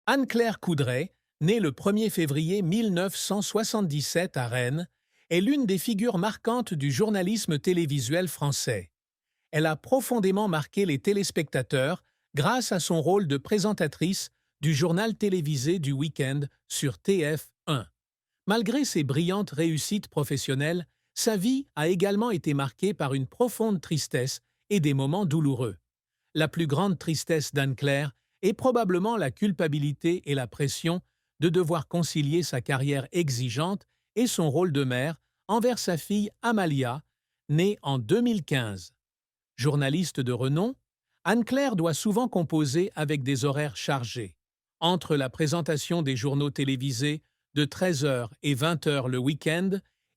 Anne-Claire Coudray, née le 1er février 1977 à Rennes, est l'une des figures marquantes du journalisme télévisuel français. Elle a profondément marqué les téléspectateurs grâce à son rôle de présentatrice du journal télévisé du week-end sur TF1. Malgré ses brillantes réussites professionnelles, sa vie a également été marquée par une profonde tristesse et des moments douloureux. La plus grande tristesse d'Anne-Claire est probablement la culpabilité et la pression de devoir concilier sa carrière exigeante et son rôle de mère envers sa fille Amalia, née en 2015. Journaliste de renom, Anne-Claire doit souvent composer avec des horaires chargés. Entre la présentation des journaux télévisés de 13h et 20h le week-end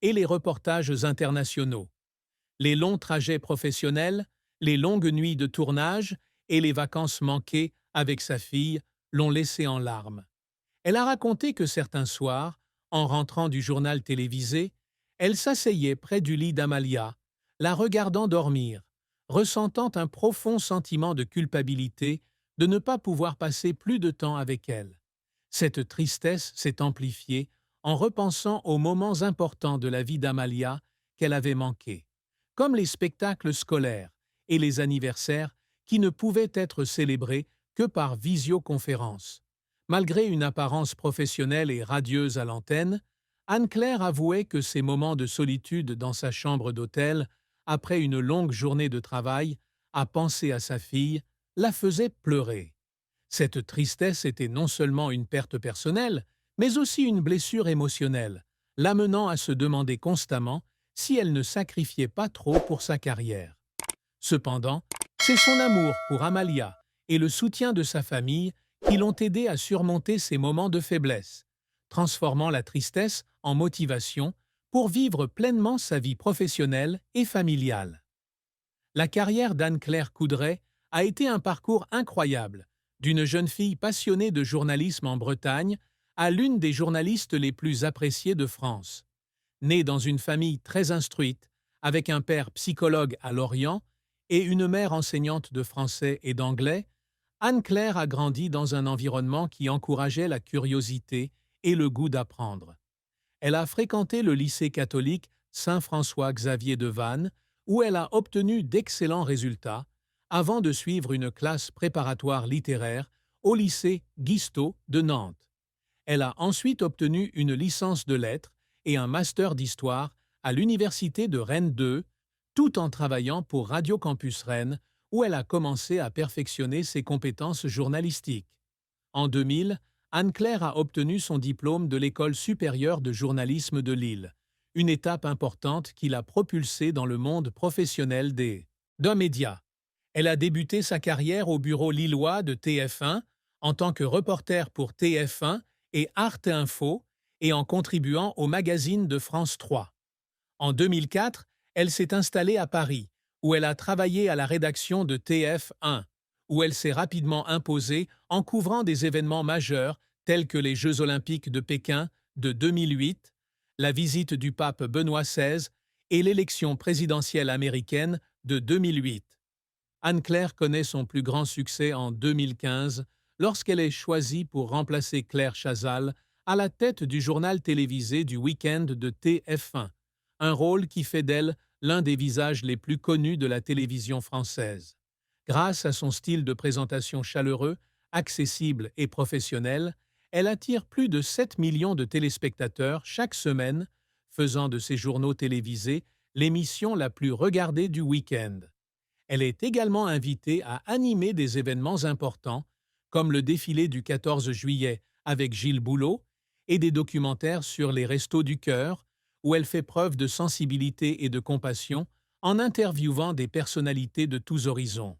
et les reportages internationaux. Les longs trajets professionnels, les longues nuits de tournage et les vacances manquées avec sa fille l'ont laissée en larmes. Elle a raconté que certains soirs, en rentrant du journal télévisé, elle s'asseyait près du lit d'Amalia, la regardant dormir, ressentant un profond sentiment de culpabilité de ne pas pouvoir passer plus de temps avec elle. Cette tristesse s'est amplifiée en repensant aux moments importants de la vie d'Amalia qu'elle avait manqués, comme les spectacles scolaires et les anniversaires qui ne pouvaient être célébrés que par visioconférence. Malgré une apparence professionnelle et radieuse à l'antenne, Anne-Claire avouait que ces moments de solitude dans sa chambre d'hôtel, après une longue journée de travail, à penser à sa fille, la faisaient pleurer. Cette tristesse était non seulement une perte personnelle, mais aussi une blessure émotionnelle, l'amenant à se demander constamment si elle ne sacrifiait pas trop pour sa carrière. Cependant, c'est son amour pour Amalia et le soutien de sa famille qui l'ont aidé à surmonter ces moments de faiblesse, transformant la tristesse en motivation pour vivre pleinement sa vie professionnelle et familiale. La carrière d'Anne-Claire Coudray a été un parcours incroyable, d'une jeune fille passionnée de journalisme en Bretagne à l'une des journalistes les plus appréciées de France. Née dans une famille très instruite, avec un père psychologue à Lorient et une mère enseignante de français et d'anglais, Anne-Claire a grandi dans un environnement qui encourageait la curiosité et le goût d'apprendre. Elle a fréquenté le lycée catholique Saint-François-Xavier de Vannes, où elle a obtenu d'excellents résultats, avant de suivre une classe préparatoire littéraire au lycée Guisteau de Nantes. Elle a ensuite obtenu une licence de lettres et un master d'histoire à l'université de Rennes 2, tout en travaillant pour Radio Campus Rennes, où elle a commencé à perfectionner ses compétences journalistiques. En 2000, Anne-Claire a obtenu son diplôme de l'École supérieure de journalisme de Lille, une étape importante qui l'a propulsée dans le monde professionnel d'un média. Elle a débuté sa carrière au bureau lillois de TF1 en tant que reporter pour TF1 et Arte Info et en contribuant au magazine de France 3. En 2004, elle s'est installée à Paris, où elle a travaillé à la rédaction de TF1, où elle s'est rapidement imposée en couvrant des événements majeurs tels que les Jeux olympiques de Pékin de 2008, la visite du pape Benoît XVI et l'élection présidentielle américaine de 2008. Anne-Claire connaît son plus grand succès en 2015 lorsqu'elle est choisie pour remplacer Claire Chazal à la tête du journal télévisé du week-end de TF1, un rôle qui fait d'elle l'un des visages les plus connus de la télévision française. Grâce à son style de présentation chaleureux, accessible et professionnel, elle attire plus de 7 millions de téléspectateurs chaque semaine, faisant de ses journaux télévisés l'émission la plus regardée du week-end. Elle est également invitée à animer des événements importants, comme le défilé du 14 juillet avec Gilles Boulot et des documentaires sur les Restos du Cœur, où elle fait preuve de sensibilité et de compassion en interviewant des personnalités de tous horizons.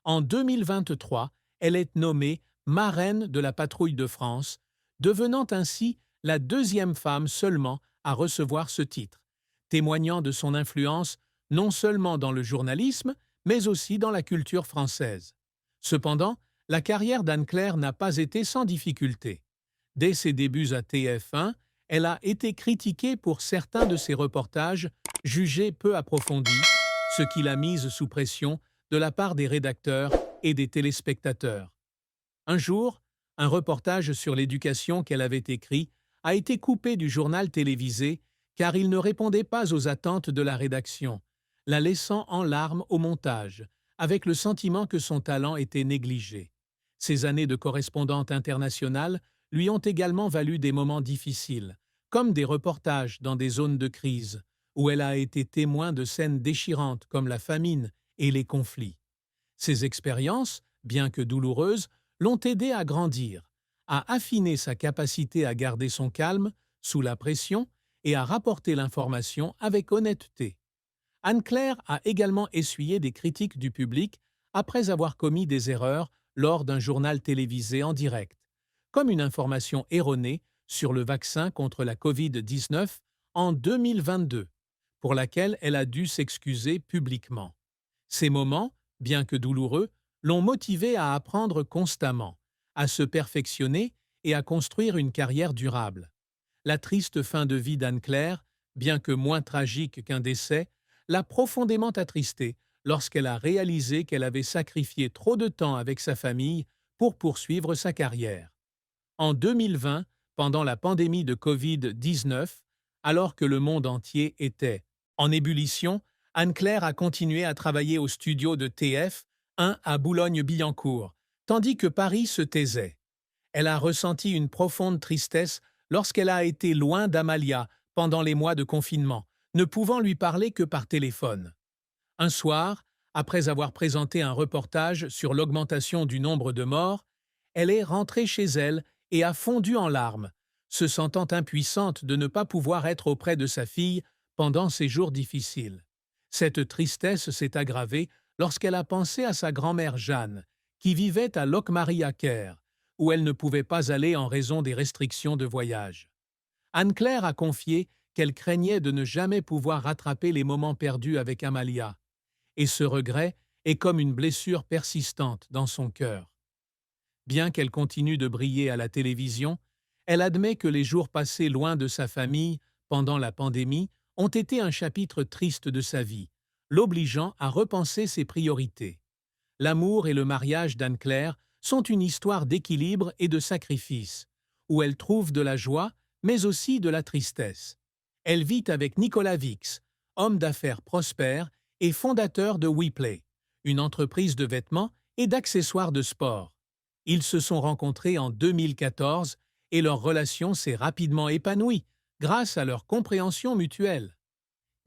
En 2023, elle est nommée marraine de la Patrouille de France, devenant ainsi la deuxième femme seulement à recevoir ce titre, témoignant de son influence non seulement dans le journalisme, mais aussi dans la culture française. Cependant, la carrière d'Anne-Claire n'a pas été sans difficulté. Dès ses débuts à TF1, elle a été critiquée pour certains de ses reportages jugés peu approfondis, ce qui l'a mise sous pression de la part des rédacteurs et des téléspectateurs. Un jour, Un reportage sur l'éducation qu'elle avait écrit a été coupé du journal télévisé car il ne répondait pas aux attentes de la rédaction, la laissant en larmes au montage, avec le sentiment que son talent était négligé. Ses années de correspondante internationale lui ont également valu des moments difficiles, comme des reportages dans des zones de crise, où elle a été témoin de scènes déchirantes comme la famine et les conflits. Ces expériences, bien que douloureuses, l'ont aidée à grandir, à affiner sa capacité à garder son calme sous la pression et à rapporter l'information avec honnêteté. Anne-Claire a également essuyé des critiques du public après avoir commis des erreurs lors d'un journal télévisé en direct, comme une information erronée sur le vaccin contre la COVID-19 en 2022, pour laquelle elle a dû s'excuser publiquement. Ces moments, bien que douloureux, l'ont motivée à apprendre constamment, à se perfectionner et à construire une carrière durable. La triste fin de vie d'Anne-Claire, bien que moins tragique qu'un décès, l'a profondément attristée lorsqu'elle a réalisé qu'elle avait sacrifié trop de temps avec sa famille pour poursuivre sa carrière. En 2020, pendant la pandémie de COVID-19, alors que le monde entier était en ébullition, Anne-Claire a continué à travailler au studio de TF1 à Boulogne-Billancourt, tandis que Paris se taisait. Elle a ressenti une profonde tristesse lorsqu'elle a été loin d'Amalia pendant les mois de confinement, ne pouvant lui parler que par téléphone. Un soir, après avoir présenté un reportage sur l'augmentation du nombre de morts, elle est rentrée chez elle et a fondu en larmes, se sentant impuissante de ne pas pouvoir être auprès de sa fille pendant ces jours difficiles. Cette tristesse s'est aggravée lorsqu'elle a pensé à sa grand-mère Jeanne, qui vivait à Locmaria-Caire, où elle ne pouvait pas aller en raison des restrictions de voyage. Anne-Claire a confié qu'elle craignait de ne jamais pouvoir rattraper les moments perdus avec Amalia, et ce regret est comme une blessure persistante dans son cœur. Bien qu'elle continue de briller à la télévision, elle admet que les jours passés loin de sa famille pendant la pandémie ont été un chapitre triste de sa vie, l'obligeant à repenser ses priorités. L'amour et le mariage d'Anne-Claire sont une histoire d'équilibre et de sacrifice, où elle trouve de la joie, mais aussi de la tristesse. Elle vit avec Nicolas Vix, homme d'affaires prospère et fondateur de WePlay, une entreprise de vêtements et d'accessoires de sport. Ils se sont rencontrés en 2014 et leur relation s'est rapidement épanouie grâce à leur compréhension mutuelle.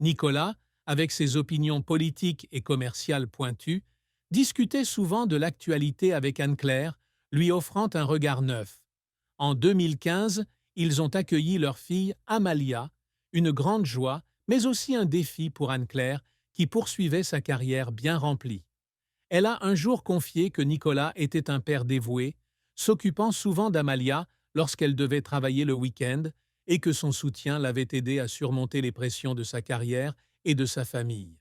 Nicolas, avec ses opinions politiques et commerciales pointues, discutait souvent de l'actualité avec Anne-Claire, lui offrant un regard neuf. En 2015, ils ont accueilli leur fille Amalia, une grande joie, mais aussi un défi pour Anne-Claire, qui poursuivait sa carrière bien remplie. Elle a un jour confié que Nicolas était un père dévoué, s'occupant souvent d'Amalia lorsqu'elle devait travailler le week-end et que son soutien l'avait aidé à surmonter les pressions de sa carrière et de sa famille.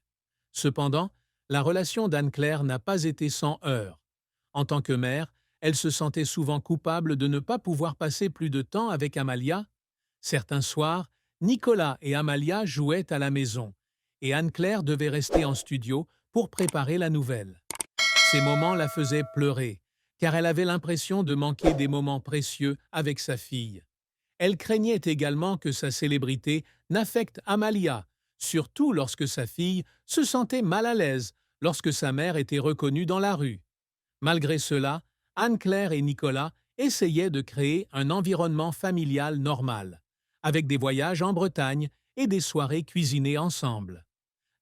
Cependant, la relation d'Anne-Claire n'a pas été sans heurts. En tant que mère, elle se sentait souvent coupable de ne pas pouvoir passer plus de temps avec Amalia. Certains soirs, Nicolas et Amalia jouaient à la maison, et Anne-Claire devait rester en studio pour préparer la nouvelle. Ces moments la faisaient pleurer, car elle avait l'impression de manquer des moments précieux avec sa fille. Elle craignait également que sa célébrité n'affecte Amalia, surtout lorsque sa fille se sentait mal à l'aise lorsque sa mère était reconnue dans la rue. Malgré cela, Anne-Claire et Nicolas essayaient de créer un environnement familial normal, avec des voyages en Bretagne et des soirées cuisinées ensemble.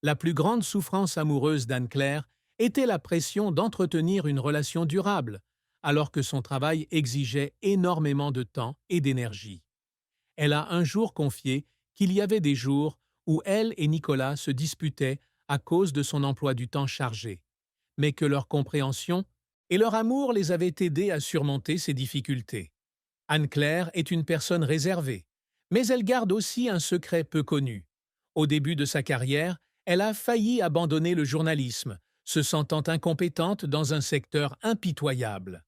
La plus grande souffrance amoureuse d'Anne-Claire était la pression d'entretenir une relation durable, alors que son travail exigeait énormément de temps et d'énergie. Elle a un jour confié qu'il y avait des jours où elle et Nicolas se disputaient à cause de son emploi du temps chargé, mais que leur compréhension et leur amour les avaient aidés à surmonter ces difficultés. Anne-Claire est une personne réservée, mais elle garde aussi un secret peu connu. Au début de sa carrière, elle a failli abandonner le journalisme, se sentant incompétente dans un secteur impitoyable.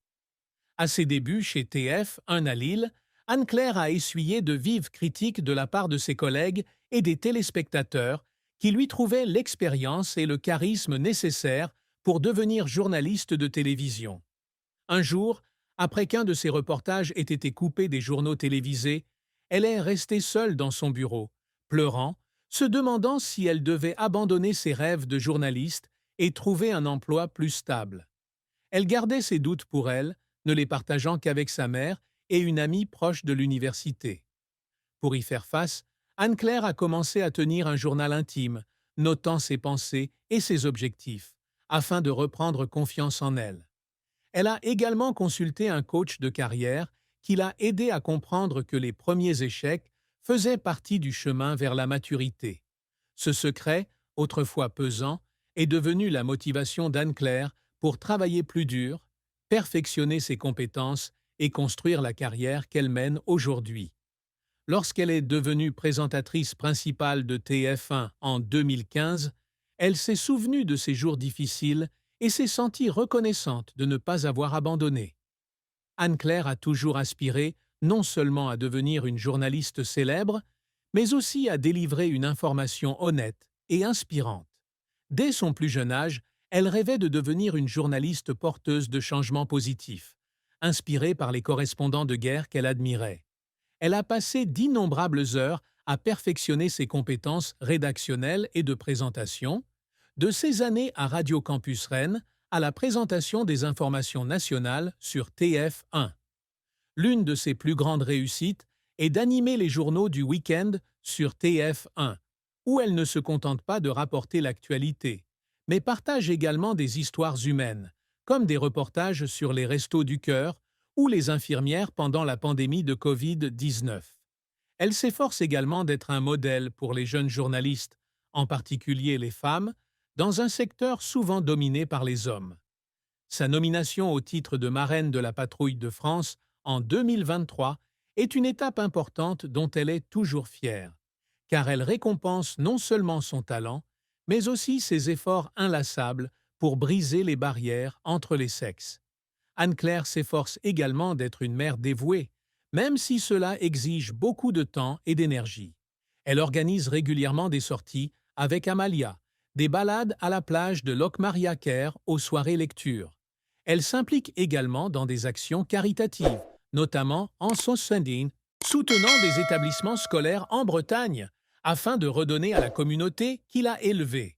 À ses débuts chez TF1 à Lille, Anne-Claire a essuyé de vives critiques de la part de ses collègues et des téléspectateurs qui lui trouvaient l'expérience et le charisme nécessaires pour devenir journaliste de télévision. Un jour, Après qu'un de ses reportages ait été coupé des journaux télévisés, elle est restée seule dans son bureau, pleurant, se demandant si elle devait abandonner ses rêves de journaliste et trouver un emploi plus stable. Elle gardait ses doutes pour elle, ne les partageant qu'avec sa mère et une amie proche de l'université. Pour y faire face, Anne-Claire a commencé à tenir un journal intime, notant ses pensées et ses objectifs, afin de reprendre confiance en elle. Elle a également consulté un coach de carrière qui l'a aidé à comprendre que les premiers échecs faisaient partie du chemin vers la maturité. Ce secret, autrefois pesant, est devenu la motivation d'Anne-Claire pour travailler plus dur, perfectionner ses compétences et construire la carrière qu'elle mène aujourd'hui. Lorsqu'elle est devenue présentatrice principale de TF1 en 2015, elle s'est souvenue de ses jours difficiles et s'est sentie reconnaissante de ne pas avoir abandonné. Anne-Claire a toujours aspiré non seulement à devenir une journaliste célèbre, mais aussi à délivrer une information honnête et inspirante. Dès son plus jeune âge, elle rêvait de devenir une journaliste porteuse de changements positifs, inspirée par les correspondants de guerre qu'elle admirait. Elle a passé d'innombrables heures à perfectionner ses compétences rédactionnelles et de présentation, de ses années à Radio Campus Rennes à la présentation des informations nationales sur TF1. L'une de ses plus grandes réussites est d'animer les journaux du week-end sur TF1, où elle ne se contente pas de rapporter l'actualité, mais partage également des histoires humaines, comme des reportages sur les Restos du Cœur ou les infirmières pendant la pandémie de Covid-19. Elle s'efforce également d'être un modèle pour les jeunes journalistes, en particulier les femmes, dans un secteur souvent dominé par les hommes. Sa nomination au titre de marraine de la Patrouille de France en 2023 est une étape importante dont elle est toujours fière, car elle récompense non seulement son talent, mais aussi ses efforts inlassables pour briser les barrières entre les sexes. Anne-Claire s'efforce également d'être une mère dévouée, même si cela exige beaucoup de temps et d'énergie. Elle organise régulièrement des sorties avec Amalia, des balades à la plage de Locmariaquer aux soirées lecture. Elle s'implique également dans des actions caritatives, notamment en Sosendine, soutenant des établissements scolaires en Bretagne, afin de redonner à la communauté qui l'a élevée.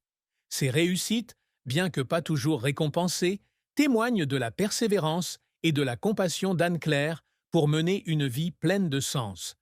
Ces réussites, bien que pas toujours récompensées, témoignent de la persévérance et de la compassion d'Anne-Claire pour mener une vie pleine de sens.